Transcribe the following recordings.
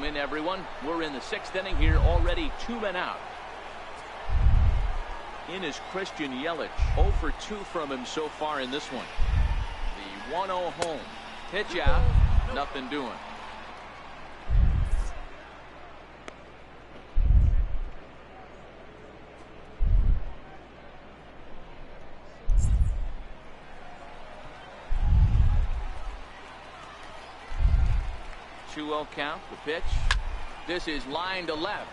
Welcome in, everyone. We're in the 6th inning here, already 2 men out. In is Christian Yelich. 0 for 2 from him so far in this one. The 1-0 home. Pitch out. Nothing doing. Two-0 count. The pitch. This is line to left.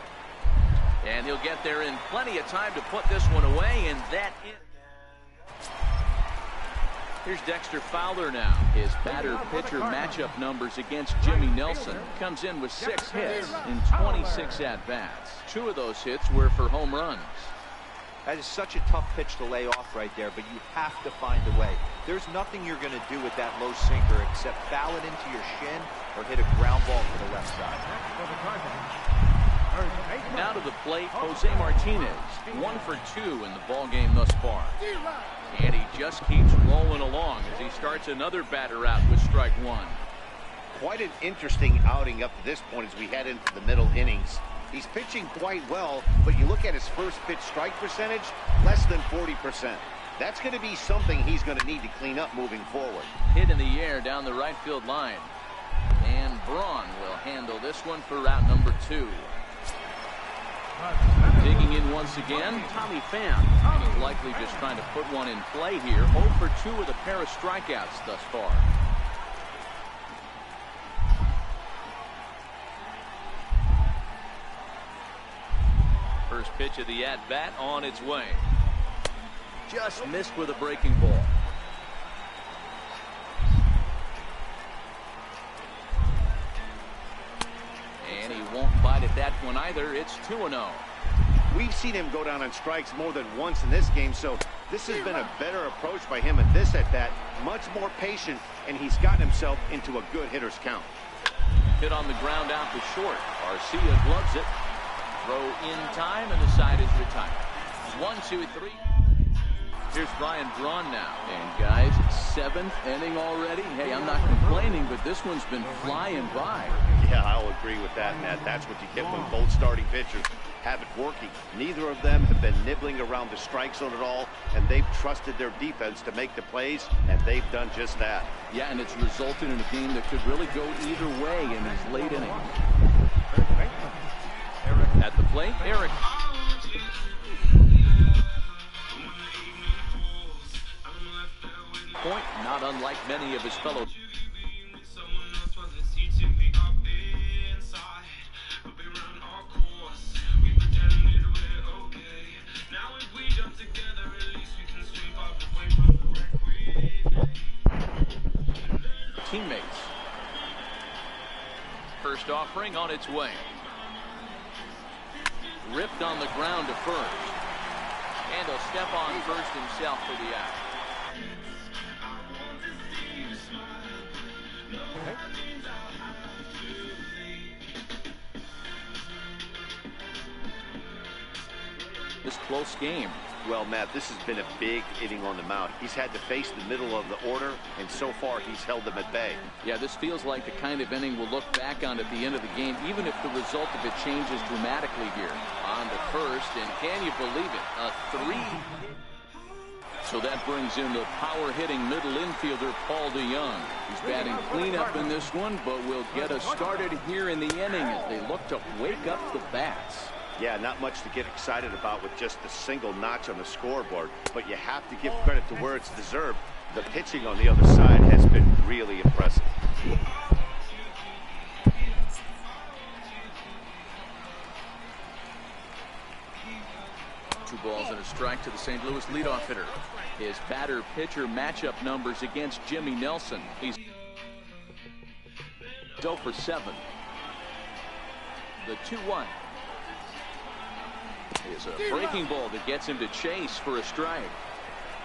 And he'll get there in plenty of time to put this one away, and that is. Here's Dexter Fowler now. His batter-pitcher matchup numbers against Jimmy Nelson. Comes in with 6 hits in 26 at-bats. 2 of those hits were for home runs. That is such a tough pitch to lay off right there, but you have to find a way. There's nothing you're going to do with that low sinker except foul it into your shin or hit a ground ball to the left side. Now to the plate, Jose Martinez. 1 for 2 in the ball game thus far. And he just keeps rolling along as he starts another batter out with strike 1. Quite an interesting outing up to this point as we head into the middle innings. He's pitching quite well, but you look at his first pitch strike percentage, less than 40%. That's going to be something he's going to need to clean up moving forward. Hit in the air down the right field line. And Braun will handle this one for route number 2. Digging in once again, Tommy Pham. He's likely just trying to put one in play here. 0 for 2 with a pair of strikeouts thus far. First pitch of the at-bat on its way. Just missed with a breaking ball. And he won't bite at that one either. It's 2-0. We've seen him go down on strikes more than once in this game, so this has been a better approach by him at this at-bat. Much more patient, and he's gotten himself into a good hitter's count. Hit on the ground out to short. Garcia gloves it. Throw in time, and the side is retired. 1, 2, 3. Here's Brian Braun now. And guys, 7th inning already. Hey, I'm not complaining, but this one's been flying by. Yeah, I'll agree with that, Matt. That's what you get when both starting pitchers have it working. Neither of them have been nibbling around the strike zone at all, and they've trusted their defense to make the plays, and they've done just that. Yeah, and it's resulted in a game that could really go either way in these late innings. At the plate, Eric. Point, not unlike many of his fellow. Teammates. First offering on its way. Ripped on the ground to first. And he'll step on first himself for the out. This close game. Well, Matt, this has been a big inning on the mound. He's had to face the middle of the order, and so far he's held them at bay. Yeah, this feels like the kind of inning we'll look back on at the end of the game, even if the result of it changes dramatically here. On to first, and can you believe it? A 3. So that brings in the power-hitting middle infielder, Paul DeYoung. He's batting cleanup in this one, but will get us started here in the inning as they look to wake up the bats. Yeah, not much to get excited about with just a single notch on the scoreboard, but you have to give credit to where it's deserved. The pitching on the other side has been really impressive. Two balls and a strike to the St. Louis leadoff hitter. His batter-pitcher matchup numbers against Jimmy Nelson. He's 0 for 7. The 2-1. Is a breaking ball that gets him to chase for a strike.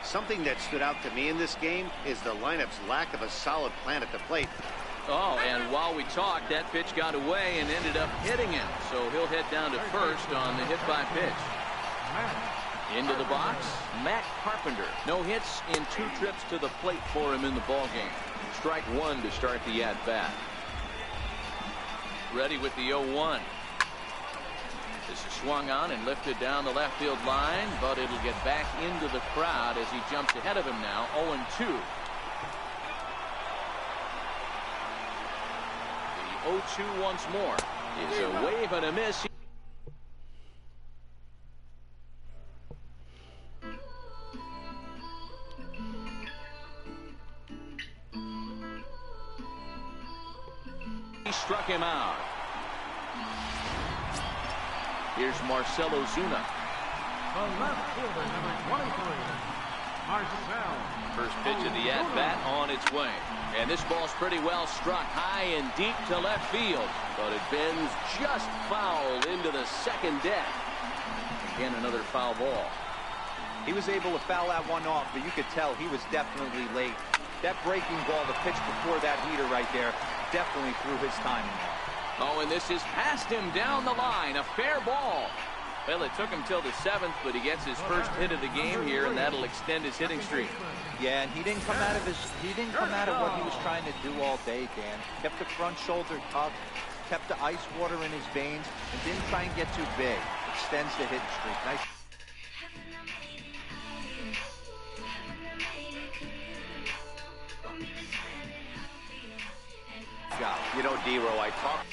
Something that stood out to me in this game is the lineup's lack of a solid plan at the plate. Oh, and while we talked, that pitch got away and ended up hitting him. So he'll head down to first on the hit by pitch. Into the box, Matt Carpenter. No hits in 2 trips to the plate for him in the ballgame. Strike 1 to start the at-bat. ready with the 0-1. This is swung on and lifted down the left field line, but it'll get back into the crowd as he jumps ahead of him now. 0-2. The 0-2 once more is a wave and a miss. He struck him out. Here's Marcell Ozuna. The left fielder, number 23, Marcell. First pitch of the at-bat on its way. And this ball's pretty well struck high and deep to left field. But it bends just foul into the second deck. Again, another foul ball. He was able to foul that one off, but you could tell he was definitely late. That breaking ball, the pitch before that heater right there, definitely threw his timing off. Oh, and this is past him down the line. A fair ball. Well, it took him till the 7th, but he gets his first hit of the game here, and that'll extend his hitting streak. Yeah, and he didn't come out of what he was trying to do all day, Dan. Kept the front shoulder tucked, kept the ice water in his veins, and didn't try and get too big. Extends the hitting streak. Nice. You know, D-Row, I talked.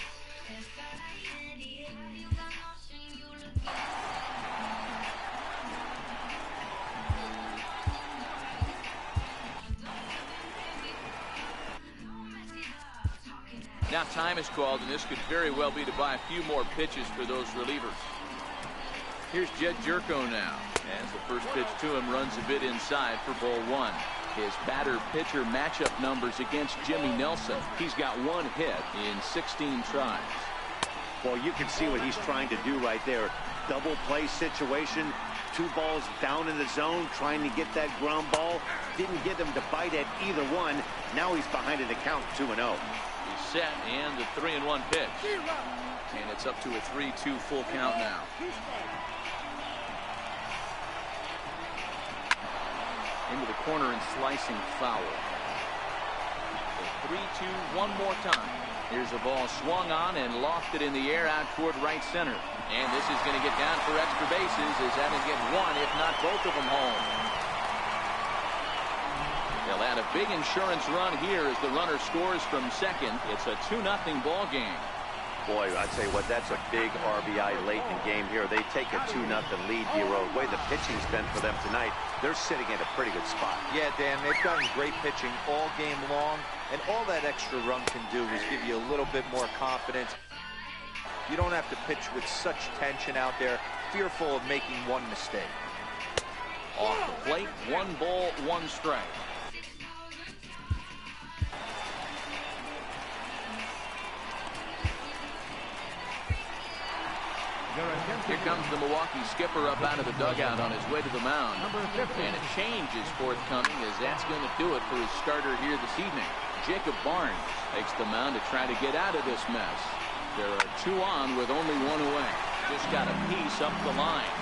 Now time is called, and this could very well be to buy a few more pitches for those relievers. Here's Jed Jerko now, as the first pitch to him runs a bit inside for ball 1. His batter-pitcher matchup numbers against Jimmy Nelson. He's got 1 hit in 16 tries. Well, you can see what he's trying to do right there. Double play situation. 2 balls down in the zone, trying to get that ground ball. Didn't get him to bite at either one. Now he's behind in the count, 2-0. He's set, and the 3-1 pitch. And it's up to a 3-2 full count now. Into the corner and slicing foul. So 3-2 one more time. Here's a ball swung on and lofted in the air out toward right center. And this is going to get down for extra bases as that'll get 1, if not both of them home. They'll add a big insurance run here as the runner scores from second. It's a 2-0 ball game. Boy, I'd say what, that's a big RBI late in the game here. They take a 2-0 lead, D-Row. The way the pitching's been for them tonight, they're sitting in a pretty good spot. Yeah, Dan, they've gotten great pitching all game long, and all that extra run can do is give you a little bit more confidence. You don't have to pitch with such tension out there, fearful of making one mistake. Off the plate, 1 ball, 1 strike. Here comes the Milwaukee skipper up out of the dugout on his way to the mound. And a change is forthcoming, as that's going to do it for his starter here this evening. Jacob Barnes takes the mound to try to get out of this mess. There are 2 on with only 1 away. Just got a piece up the line.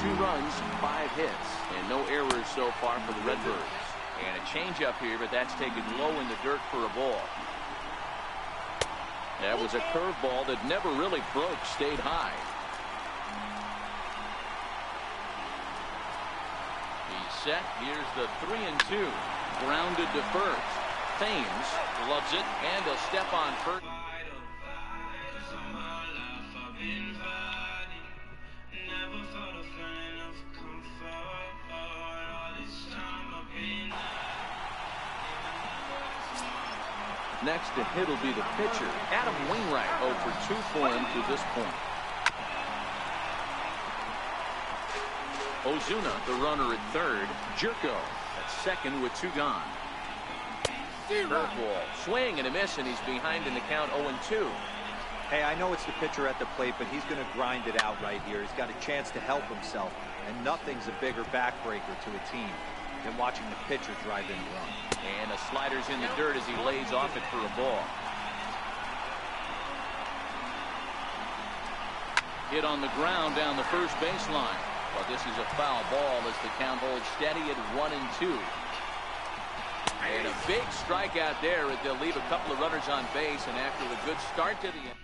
2 runs, 5 hits, and no errors so far for the Redbirds. And a change up here, but that's taken low in the dirt for a ball. That was a curveball that never really broke, stayed high. He's set. Here's the 3-2. Grounded to first. Thames loves it, and he'll step on first. Next to hit will be the pitcher, Adam Wainwright, 0 for 2 for him to this point. Ozuna, the runner at third. Jerko at second with 2 gone. Curveball, swing and a miss, and he's behind in the count 0-2. Hey, I know it's the pitcher at the plate, but he's going to grind it out right here. He's got a chance to help himself, and nothing's a bigger backbreaker to a team than watching the pitcher drive in a run. And a slider's in the dirt as he lays off it for a ball. Hit on the ground down the first baseline. But this is a foul ball as the count holds steady at 1-2. And a big strikeout there. They'll leave a couple of runners on base, and after the good start to the end.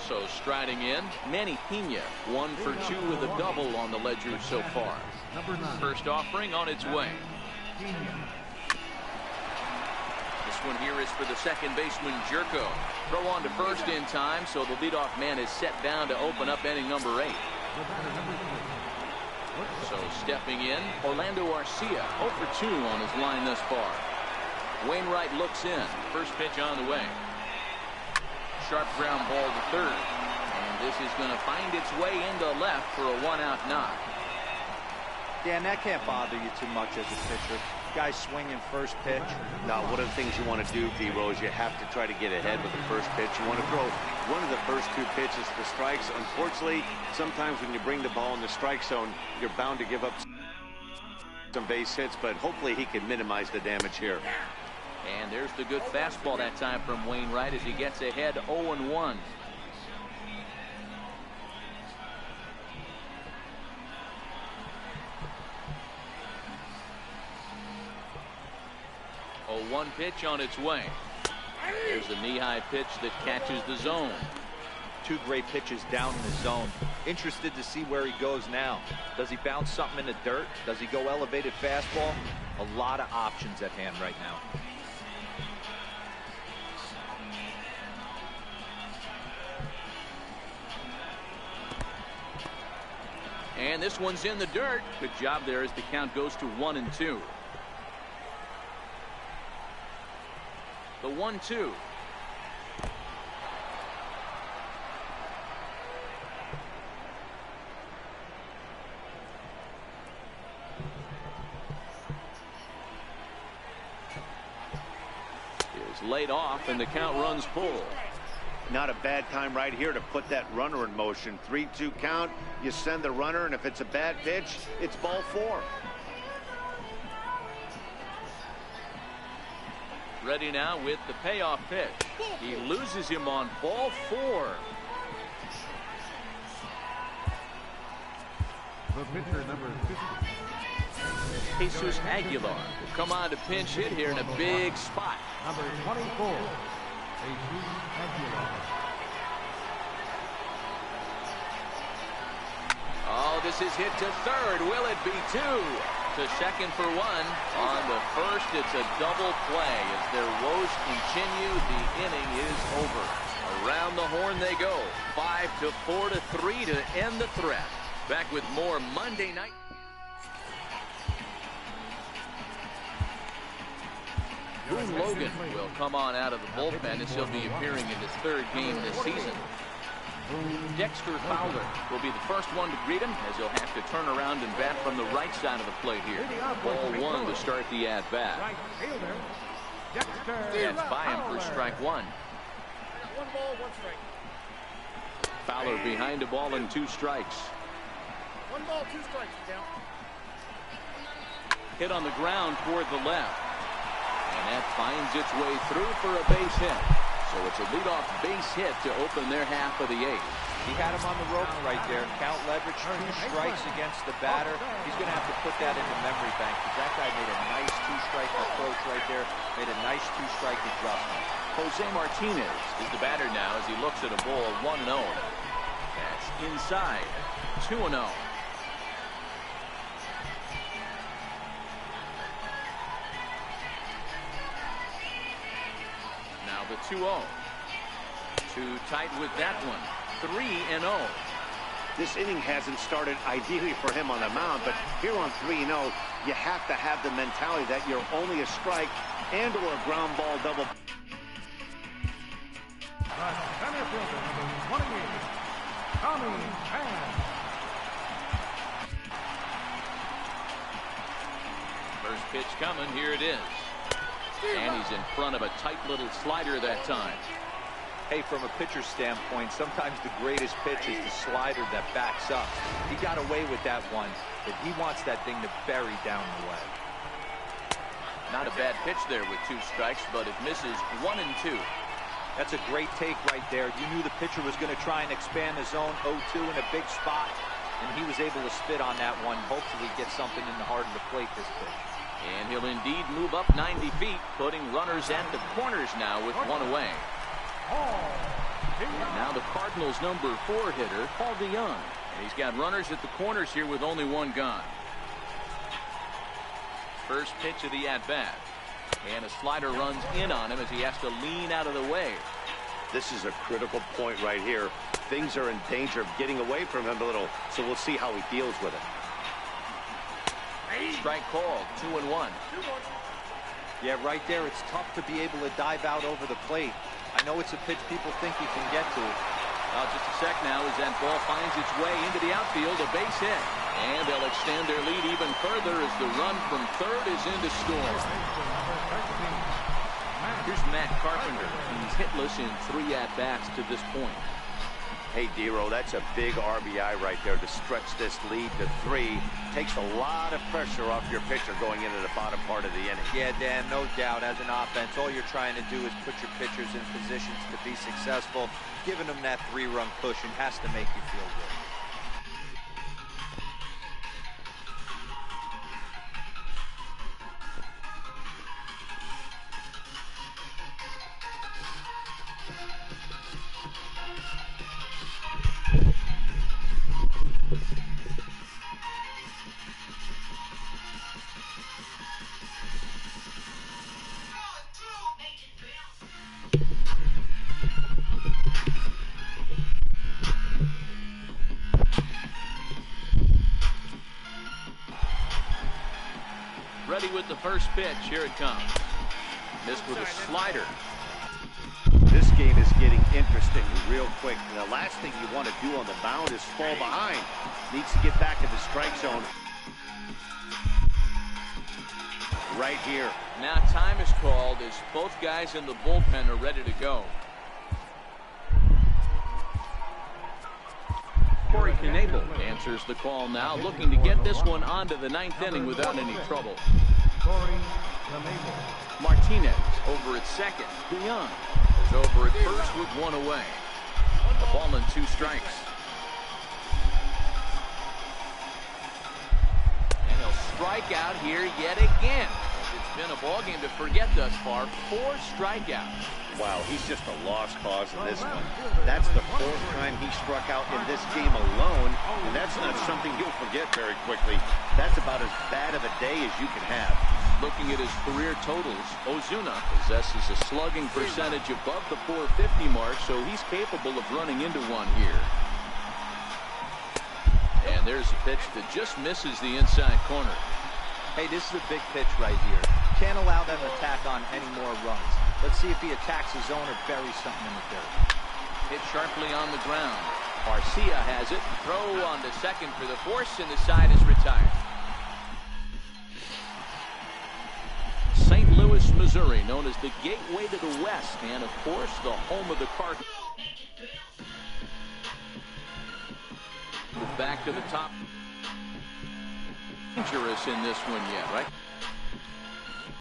So striding in, Manny Pena, 1 for 2 with a double on the ledger so far. First offering on its way. This one here is for the second baseman, Jerko. Throw on to first in time, so the leadoff man is set down to open up inning number 8. So stepping in, Orlando Arcia, 0 for 2 on his line thus far. Wainwright looks in. First pitch on the way. Sharp ground ball to third. And this is going to find its way into left for a 1-out knock. Dan, that can't bother you too much as a pitcher. Guy swinging first pitch. Now, one of the things you want to do, BREW, is you have to try to get ahead with the first pitch. You want to throw one of the first 2 pitches to strikes. Unfortunately, sometimes when you bring the ball in the strike zone, you're bound to give up some base hits, but hopefully he can minimize the damage here. And there's the good fastball that time from Wainwright as he gets ahead 0-1. A 1 pitch on its way. There's a knee-high pitch that catches the zone. 2 great pitches down in the zone. Interested to see where he goes now. Does he bounce something in the dirt? Does he go elevated fastball? A lot of options at hand right now. And this one's in the dirt. Good job there as the count goes to 1-2. The 1-2. Is laid off and the count runs full. Not a bad time right here to put that runner in motion. 3-2 count. You send the runner, and if it's a bad pitch, it's ball 4. Ready now with the payoff pitch. He loses him on ball 4. The pitcher, number 50. Jesus Aguilar will come on to pinch hit here in a big spot. Number 24. Jesus Aguilar. Oh, this is hit to third. Will it be 2? To second for 1. On the first, it's a double play. As their woes continue, the inning is over. Around the horn they go. 5-4 to 3 to end the threat. Back with more Monday night. Boone Logan will come on out of the bullpen as he'll be appearing in his 3rd game this season. Dexter Fowler will be the first one to greet him as he'll have to turn around and bat from the right side of the plate here. Ball 1 to start the at-bat. Right fielder, Dexter. That's by him for strike 1. 1 ball, 1 strike. Fowler behind a ball and 2 strikes. 1 ball, 2 strikes, count. Hit on the ground toward the left. And that finds its way through for a base hit. So it's a leadoff base hit to open their half of the 8th. He had him on the rope right there. Count leverage, 2 strikes against the batter. He's going to have to put that in the memory bank because that guy made a nice 2-strike approach right there. Made a nice 2-strike adjustment. Jose Martinez is the batter now as he looks at a ball 1-0. That's inside. 2-0. Now the 2-0. Too tight with that one. 3-0. This inning hasn't started ideally for him on the mound, but here on 3-0, you have to have the mentality that you're only a strike and or a ground ball double. The center fielder, number 28, Tommy Pham. First pitch coming. Here it is. And he's in front of a tight little slider that time. Hey, from a pitcher's standpoint, sometimes the greatest pitch is the slider that backs up. He got away with that one, but he wants that thing to bury down the way. Not a bad pitch there with 2 strikes, but it misses 1 and 2. That's a great take right there. You knew the pitcher was going to try and expand the zone 0-2 in a big spot, and he was able to spit on that one, hopefully get something in the heart of the plate this pitch. And he'll indeed move up 90 feet, putting runners at the corners now with one away. And now the Cardinals' number 4 hitter, Paul DeYoung. And he's got runners at the corners here with only one gone. First pitch of the at-bat. And a slider runs in on him as he has to lean out of the way. This is a critical point right here. Things are in danger of getting away from him a little, so we'll see how he deals with it. Strike called, 2-1. Yeah, right there, it's tough to be able to dive out over the plate. I know it's a pitch people think he can get to. Just a sec now as that ball finds its way into the outfield, a base hit. And they'll extend their lead even further as the run from third is in to score. Here's Matt Carpenter. He's hitless in 3 at-bats to this point. Hey, Dero, that's a big RBI right there to stretch this lead to 3. Takes a lot of pressure off your pitcher going into the bottom part of the inning. Yeah, Dan, no doubt. As an offense, all you're trying to do is put your pitchers in positions to be successful. Giving them that 3-run cushion has to make you feel good. Ready with the first pitch. Here it comes. Missed with a slider. This game is getting interesting real quick. And the last thing you want to do on the mound is fall behind. Needs to get back in the strike zone. Right here. Now time is called as both guys in the bullpen are ready to go. Corey Knebel answers the call now, looking to get this one onto the 9th inning without any trouble. Martinez over at second. DeYoung is over at first with one away. A ball and 2 strikes. And he'll strike out here yet again. It's been a ball game to forget thus far. 4 strikeouts. Wow, he's just a lost cause in this one. That's the 4th time he struck out in this game alone, and that's not something you'll forget very quickly. That's about as bad of a day as you can have. Looking at his career totals, Ozuna possesses a slugging percentage above the .450 mark, so he's capable of running into one here. And there's a pitch that just misses the inside corner. Hey, this is a big pitch right here. Can't allow them to tack on any more runs. Let's see if he attacks his zone or buries something in the dirt. Hit sharply on the ground. Garcia has it. Throw on to second for the force, and the side is retired. St. Louis, Missouri, known as the gateway to the West, and of course the home of the Cardinals. Back to the top. Dangerous in this one yet, right?